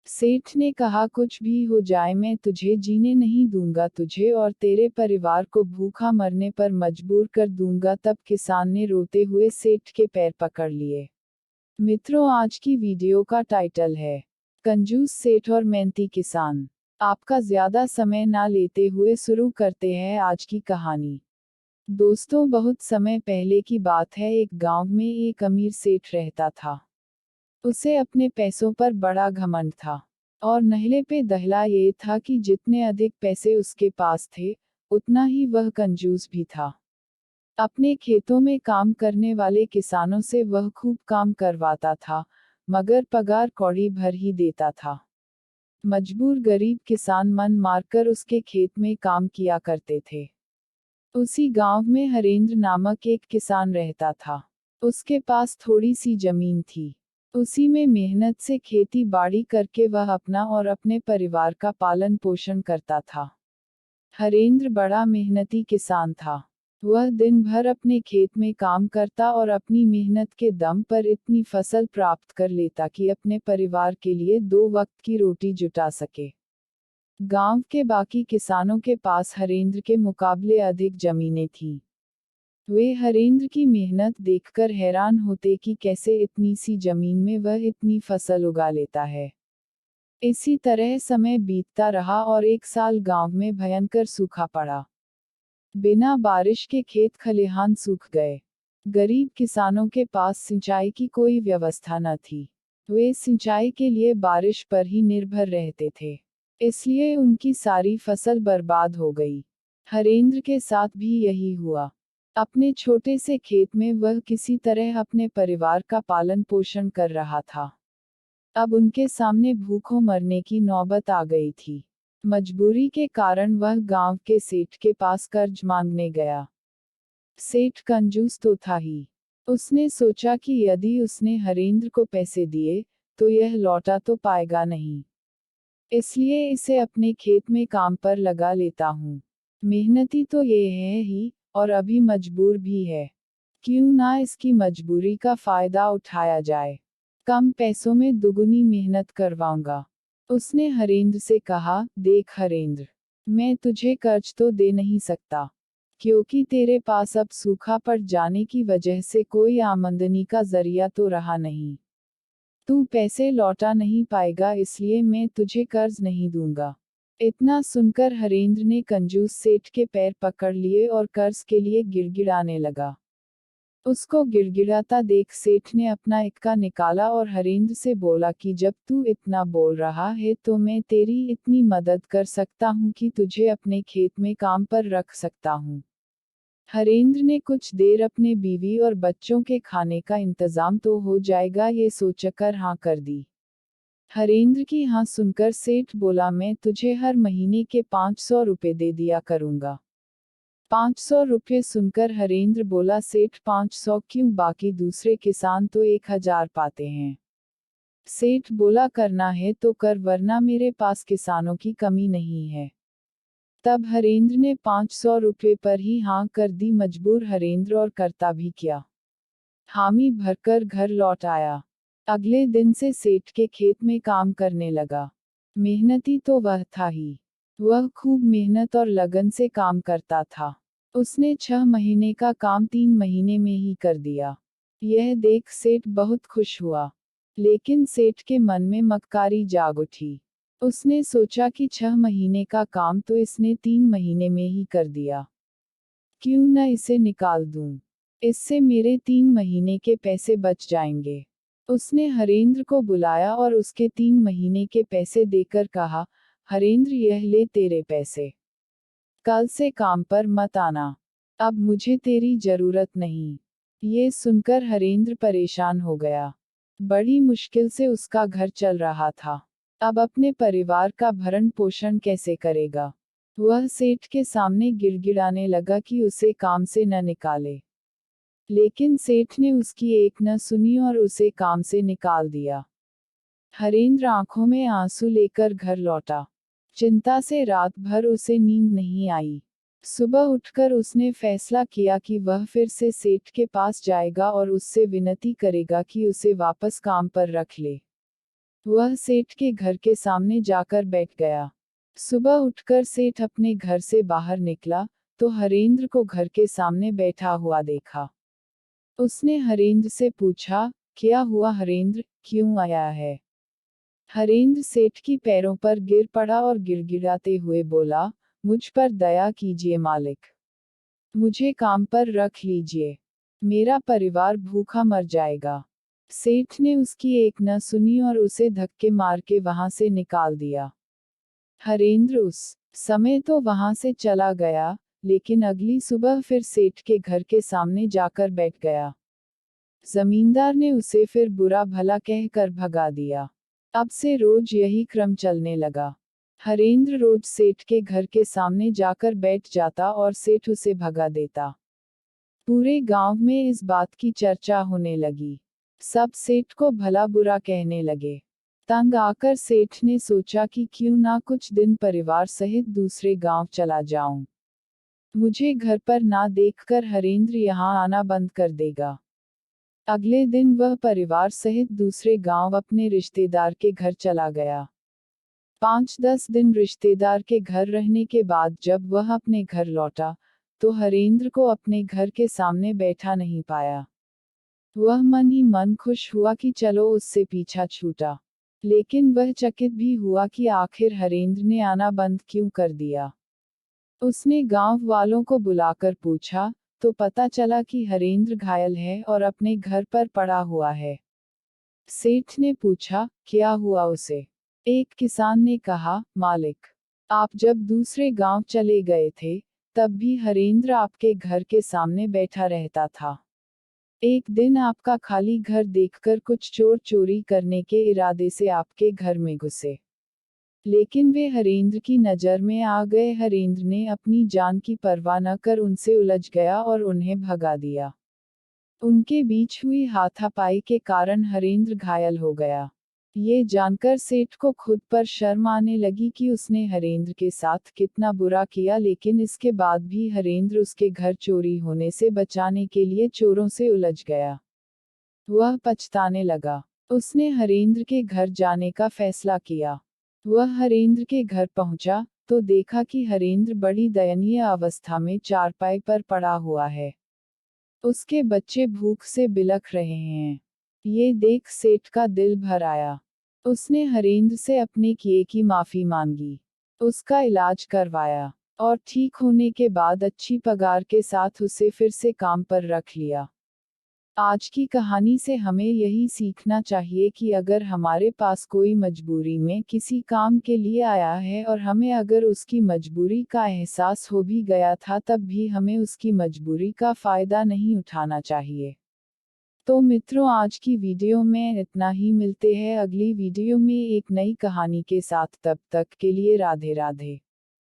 सेठ ने कहा, कुछ भी हो जाए मैं तुझे जीने नहीं दूंगा, तुझे और तेरे परिवार को भूखा मरने पर मजबूर कर दूंगा। तब किसान ने रोते हुए सेठ के पैर पकड़ लिए। मित्रों, आज की वीडियो का टाइटल है कंजूस सेठ और मेहनती किसान। आपका ज्यादा समय ना लेते हुए शुरू करते हैं आज की कहानी। दोस्तों, बहुत समय पहले की बात है। एक गांव में एक अमीर सेठ रहता था। उसे अपने पैसों पर बड़ा घमंड था और नहले पे दहला ये था कि जितने अधिक पैसे उसके पास थे, उतना ही वह कंजूस भी था। अपने खेतों में काम करने वाले किसानों से वह खूब काम करवाता था, मगर पगार कौड़ी भर ही देता था। मजबूर गरीब किसान मन मारकर उसके खेत में काम किया करते थे। उसी गांव में हरेंद्र नामक एक किसान रहता था। उसके पास थोड़ी सी जमीन थी। उसी में मेहनत से खेती बाड़ी करके वह अपना और अपने परिवार का पालन पोषण करता था। हरेंद्र बड़ा मेहनती किसान था। वह दिन भर अपने खेत में काम करता और अपनी मेहनत के दम पर इतनी फसल प्राप्त कर लेता कि अपने परिवार के लिए 2 वक्त की रोटी जुटा सके। गांव के बाकी किसानों के पास हरेंद्र के मुकाबले अधिक जमीनें थीं। वे हरेंद्र की मेहनत देखकर हैरान होते कि कैसे इतनी सी जमीन में वह इतनी फसल उगा लेता है। इसी तरह समय बीतता रहा और एक साल गांव में भयंकर सूखा पड़ा। बिना बारिश के खेत खलिहान सूख गए। गरीब किसानों के पास सिंचाई की कोई व्यवस्था न थी। वे सिंचाई के लिए बारिश पर ही निर्भर रहते थे। इसलिए उनकी सारी फसल बर्बाद हो गई। हरेंद्र के साथ भी यही हुआ। अपने छोटे से खेत में वह किसी तरह अपने परिवार का पालन पोषण कर रहा था। अब उनके सामने भूखों मरने की नौबत आ गई थी। मजबूरी के कारण वह गांव के सेठ के पास कर्ज मांगने गया। सेठ कंजूस तो था ही। उसने सोचा कि यदि उसने हरेंद्र को पैसे दिए, तो यह लौटा तो पाएगा नहीं। इसलिए इसे अपने खेत में काम पर लगा लेता हूँ। मेहनती तो ये है ही, और अभी मजबूर भी है। क्यों ना इसकी मजबूरी का फायदा उठाया जाए। कम पैसों में दुगुनी मेहनत करवाऊंगा। उसने हरेंद्र से कहा, देख हरेंद्र, मैं तुझे कर्ज तो दे नहीं सकता, क्योंकि तेरे पास अब सूखा पड़ जाने की वजह से कोई आमदनी का जरिया तो रहा नहीं। तू पैसे लौटा नहीं पाएगा, इसलिए मैं तुझे कर्ज नहीं दूंगा। इतना सुनकर हरेंद्र ने कंजूस सेठ के पैर पकड़ लिए और कर्ज के लिए गिड़गिड़ाने लगा। उसको गिड़गिड़ाता देख सेठ ने अपना इक्का निकाला और हरेंद्र से बोला कि जब तू इतना बोल रहा है तो मैं तेरी इतनी मदद कर सकता हूँ कि तुझे अपने खेत में काम पर रख सकता हूँ। हरेंद्र ने कुछ देर अपने बीवी और बच्चों के खाने का इंतजाम तो हो जाएगा ये सोचकर हाँ कर दी। हरेंद्र की हाँ सुनकर सेठ बोला, मैं तुझे हर महीने के 500 रुपए दे दिया करूंगा। 500 रुपये सुनकर हरेंद्र बोला, सेठ 500 क्यों, बाकी दूसरे किसान तो 1000 पाते हैं। सेठ बोला, करना है तो कर, वरना मेरे पास किसानों की कमी नहीं है। तब हरेंद्र ने 500 रुपये पर ही हाँ कर दी। मजबूर हरेंद्र और करता भी क्या, हामी भरकर घर लौट आया। अगले दिन से सेठ के खेत में काम करने लगा। मेहनती तो वह था ही। वह खूब मेहनत और लगन से काम करता था। उसने 6 महीने का काम 3 महीने में ही कर दिया। यह देख सेठ बहुत खुश हुआ। लेकिन सेठ के मन में मक्कारी जाग उठी। उसने सोचा कि 6 महीने का काम तो इसने 3 महीने में ही कर दिया। क्यों न इसे निकाल दूं। इससे मेरे 3 महीने के पैसे बच जाएंगे। उसने हरेंद्र को बुलाया और उसके 3 महीने के पैसे देकर कहा, हरेंद्र, यह ले तेरे पैसे। कल से काम पर मत आना। अब मुझे तेरी जरूरत नहीं। ये सुनकर हरेंद्र परेशान हो गया। बड़ी मुश्किल से उसका घर चल रहा था। अब अपने परिवार का भरण पोषण कैसे करेगा। वह सेठ के सामने गिड़गिड़ाने लगा कि उसे काम से न निकाले। लेकिन सेठ ने उसकी एक न सुनी और उसे काम से निकाल दिया। हरेंद्र आंखों में आंसू लेकर घर लौटा। चिंता से रात भर उसे नींद नहीं आई। सुबह उठकर उसने फैसला किया कि वह फिर से सेठ के पास जाएगा और उससे विनती करेगा कि उसे वापस काम पर रख ले। वह सेठ के घर के सामने जाकर बैठ गया। सुबह उठकर सेठ अपने घर से बाहर निकला तो हरेंद्र को घर के सामने बैठा हुआ देखा। उसने हरेंद्र से पूछा, क्या हुआ हरेंद्र, क्यों आया है? हरेंद्र सेठ की पैरों पर गिर पड़ा और गिड़गिड़ाते हुए बोला, मुझ पर दया कीजिए मालिक। मुझे काम पर रख लीजिए। मेरा परिवार भूखा मर जाएगा। सेठ ने उसकी एक न सुनी और उसे धक्के मार के वहां से निकाल दिया। हरेंद्र उस समय तो वहां से चला गया, लेकिन अगली सुबह फिर सेठ के घर के सामने जाकर बैठ गया। जमींदार ने उसे फिर बुरा भला कहकर भगा दिया। अब से रोज यही क्रम चलने लगा। हरेंद्र रोज सेठ के घर के सामने जाकर बैठ जाता और सेठ उसे भगा देता। पूरे गांव में इस बात की चर्चा होने लगी। सब सेठ को भला बुरा कहने लगे। तंग आकर सेठ ने सोचा कि क्यों ना कुछ दिन परिवार सहित दूसरे गांव चला जाऊं। मुझे घर पर ना देखकर हरेंद्र यहाँ आना बंद कर देगा। अगले दिन वह परिवार सहित दूसरे गांव अपने रिश्तेदार के घर चला गया। 5-10 दिन रिश्तेदार के घर रहने के बाद जब वह अपने घर लौटा, तो हरेंद्र को अपने घर के सामने बैठा नहीं पाया। वह मन ही मन खुश हुआ कि चलो उससे पीछा छूटा। लेकिन वह चकित भी हुआ कि आखिर हरेंद्र ने आना बंद क्यों कर दिया। उसने गांव वालों को बुलाकर पूछा, तो पता चला कि हरेंद्र घायल है और अपने घर पर पड़ा हुआ है। सेठ ने पूछा, क्या हुआ उसे? एक किसान ने कहा, मालिक, आप जब दूसरे गांव चले गए थे, तब भी हरेंद्र आपके घर के सामने बैठा रहता था। एक दिन आपका खाली घर देखकर कुछ चोर चोरी करने के इरादे से आपके घर में घुसे। लेकिन वे हरेंद्र की नजर में आ गए। हरेंद्र ने अपनी जान की परवाह न कर उनसे उलझ गया और उन्हें भगा दिया। उनके बीच हुई हाथापाई के कारण हरेंद्र घायल हो गया। ये जानकर सेठ को खुद पर शर्म आने लगी कि उसने हरेंद्र के साथ कितना बुरा किया, लेकिन इसके बाद भी हरेंद्र उसके घर चोरी होने से बचाने के लिए चोरों से उलझ गया। वह पछताने लगा। उसने हरेंद्र के घर जाने का फैसला किया। वह हरेंद्र के घर पहुंचा, तो देखा कि हरेंद्र बड़ी दयनीय अवस्था में चारपाई पर पड़ा हुआ है। उसके बच्चे भूख से बिलख रहे हैं। ये देख सेठ का दिल भर आया। उसने हरेंद्र से अपने किए की माफी मांगी, उसका इलाज करवाया और ठीक होने के बाद अच्छी पगार के साथ उसे फिर से काम पर रख लिया। आज की कहानी से हमें यही सीखना चाहिए कि अगर हमारे पास कोई मजबूरी में किसी काम के लिए आया है और हमें अगर उसकी मजबूरी का एहसास हो भी गया था, तब भी हमें उसकी मजबूरी का फायदा नहीं उठाना चाहिए। तो मित्रों, आज की वीडियो में इतना ही। मिलते हैं अगली वीडियो में एक नई कहानी के साथ। तब तक के लिए राधे राधे।